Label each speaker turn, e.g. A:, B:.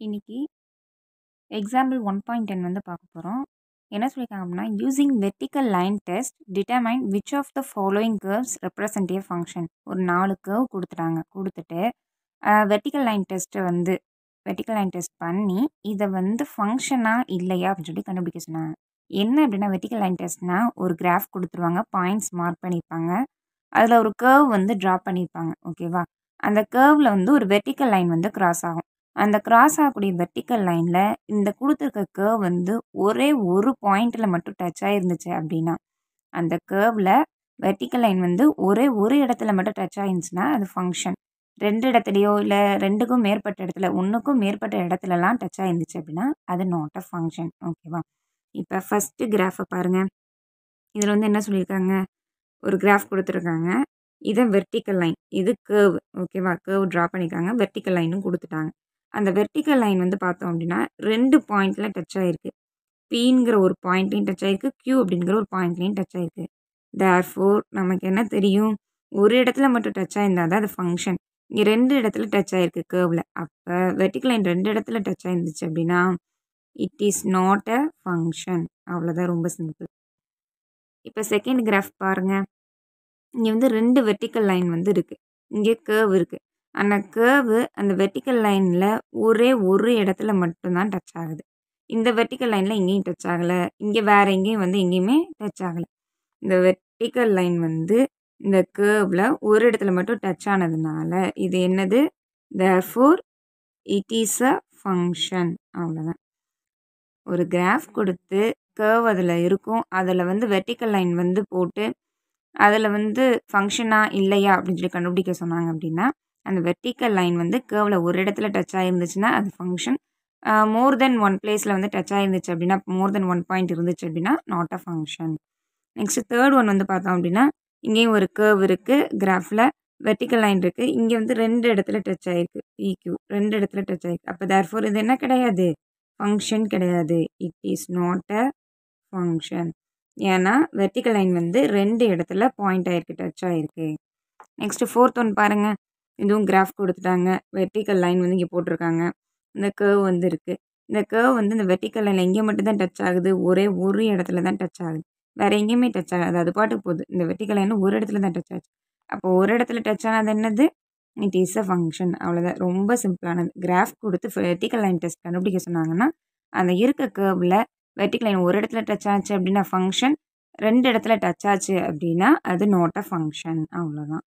A: இன்னைக்கு எக்ஸாம்பிள் 1.10 வந்து பார்க்க போகிறோம். என்ன சொல்லியிருக்காங்க அப்படின்னா, using vertical line test determine which of the following curves represent a function. ஒரு 4 கர்வ் கொடுத்துட்டாங்க. கொடுத்துட்டு வெர்டிக்கல் லைன் டெஸ்ட் பண்ணி இதை வந்து ஃபங்க்ஷனா இல்லையா அப்படின்னு சொல்லி கண்டுபிடிக்க சொன்னாங்க. என்ன அப்படின்னா, வெர்டிக்கல் லைன் டெஸ்ட்னா ஒரு கிராஃப் கொடுத்துருவாங்க, பாயிண்ட்ஸ் மார்க் பண்ணியிருப்பாங்க, அதில் ஒரு கர்வ் வந்து ட்ரா பண்ணியிருப்பாங்க. ஓகேவா? அந்த கர்வில் வந்து ஒரு வெர்டிக்கல் லைன் வந்து கிராஸ் ஆகும். அந்த கிராஸ் ஆகக்கூடிய வெர்டிக்கல் லைனில் இந்த கொடுத்துருக்க கர்வ் வந்து ஒரே ஒரு பாயிண்டில் மட்டும் டச் ஆகிருந்துச்சு அப்படின்னா, அந்த கர்வில் வெர்டிக்கல் லைன் வந்து ஒரே ஒரு இடத்துல மட்டும் டச் ஆகிருந்துச்சுன்னா அது ஃபங்க்ஷன். 2 இடத்துலையோ இல்லை 2க்கும் மேற்பட்ட இடத்துல, 1க்கும் மேற்பட்ட இடத்துலலாம் டச் ஆகிருந்துச்சு அப்படின்னா அது நாட் அ ஃபங்க்ஷன். ஓகேவா? இப்போ ஃபஸ்ட்டு கிராஃபை பாருங்கள். இதில் வந்து என்ன சொல்லியிருக்காங்க, ஒரு கிராஃப் கொடுத்துருக்காங்க. இது வெர்டிக்கல் லைன், இது கர்வ். ஓகேவா? கர்வ் ட்ரா பண்ணியிருக்காங்க, வெர்டிக்கல் லைனும் கொடுத்துட்டாங்க. அந்த வெர்டிக்கல் லைன் வந்து பார்த்தோம் அப்படின்னா 2 பாயிண்டில் டச் ஆகிருக்கு. பிங்கிற ஒரு பாயிண்ட்லையும் டச் ஆகிருக்கு, கியூ அப்படிங்கிற ஒரு பாயிண்ட்லையும் டச் ஆகிருக்கு. தேர்ஃபோர் நமக்கு என்ன தெரியும், ஒரு இடத்துல மட்டும் டச் ஆகிருந்தால் தான் அது ஃபங்க்ஷன். இங்கே 2 இடத்துல டச் ஆகிருக்கு கர்வில். அப்போ வெர்டிக்கல் லைன் 2 இடத்துல டச் ஆகிருந்துச்சு அப்படின்னா it is not a function. அவ்வளோதான், ரொம்ப சிம்பிள். இப்போ செகண்ட் கிராஃப் பாருங்கள். இங்கே வந்து 2 வெர்டிக்கல் லைன் வந்து இருக்குது, இங்கே கர்வ் இருக்குது. அந்த கர்வு அந்த வெர்டிக்கல் லைனில் ஒரே ஒரு இடத்துல மட்டும்தான் டச் ஆகுது. இந்த வெர்டிக்கல் லைனில் எங்கேயும் டச் ஆகலை, இங்கே வேறு எங்கேயும் வந்து எங்கேயுமே டச் ஆகலை. இந்த வெர்டிக்கல் லைன் வந்து இந்த கர்வில் ஒரு இடத்துல மட்டும் டச் ஆனதுனால இது என்னது, therefore it is a function. அவ்வளோதான். ஒரு கிராஃப் கொடுத்து கர்வ் அதில் இருக்கும், அதில் வந்து வெர்டிக்கல் லைன் வந்து போட்டு அதில் வந்து ஃபங்க்ஷனா இல்லையா அப்படின்னு சொல்லி கண்டுபிடிக்க சொன்னாங்க அப்படின்னா, அந்த வெர்டிக்கல் லைன் வந்து கர்வில் ஒரு இடத்துல டச் ஆகிருந்துச்சுன்னா அது ஃபங்க்ஷன். மோர் தென் ஒன் பிளேஸில் வந்து டச் ஆகிருந்துச்சு அப்படின்னா, மோர் தென் ஒன் பாயிண்ட் இருந்துச்சு அப்படின்னா not a function. Next third one வந்து பார்த்தோம் அப்படின்னா, இங்கேயும் ஒரு கர்வ் இருக்குது, கிராஃபில் வெர்டிக்கல் லைன் இருக்குது, இங்கே வந்து 2 இடத்துல டச் ஆகிருக்கு, பிக்யூ 2 இடத்துல டச் ஆகிருக்கு. அப்போ தேர்ஃபோர் இது என்ன கிடையாது, ஃபங்க்ஷன் கிடையாது. It is not a function. ஏன்னா வெர்டிக்கல் லைன் வந்து 2 இடத்துல பாயிண்ட் ஆகிருக்கு, டச் ஆகிருக்கு. நெக்ஸ்ட்டு ஃபோர்த் ஒன் பாருங்கள். இதுவும் கிராஃப் கொடுத்துட்டாங்க, வெர்டிக்கல் லைன் வந்து இங்கே போட்டிருக்காங்க, இந்த கர்வ் வந்து இருக்குது. இந்த கர்வ் வந்து இந்த வெர்டிக்கல் லைனில் எங்கே மட்டும் தான் டச் ஆகுது, ஒரே ஒரு இடத்துல தான் டச் ஆகுது, வேறு எங்கேயுமே டச் ஆகாது, அது பாட்டுக்கு போகுது. இந்த வெர்டிக்கல் லைன் ஒரு இடத்துல தான் டச் ஆச்சு. அப்போ ஒரு இடத்துல டச் ஆனால் என்னது, இட் இஸ் அ ஃபங்க்ஷன். அவ்வளோதான், ரொம்ப சிம்பிளானது. கிராஃப் கொடுத்து வெர்டிக்கல் லைன் டெஸ்ட் கண்டுபிடிக்க சொன்னாங்கன்னா, அந்த இருக்க கர்வில் வெர்டிக்கல் லைன் ஒரு இடத்துல டச் ஆச்சு அப்படின்னா ஃபங்க்ஷன், 2 இடத்துல டச் ஆச்சு அப்படின்னா அது நாட் அ ஃபங்க்ஷன். அவ்வளோதான்.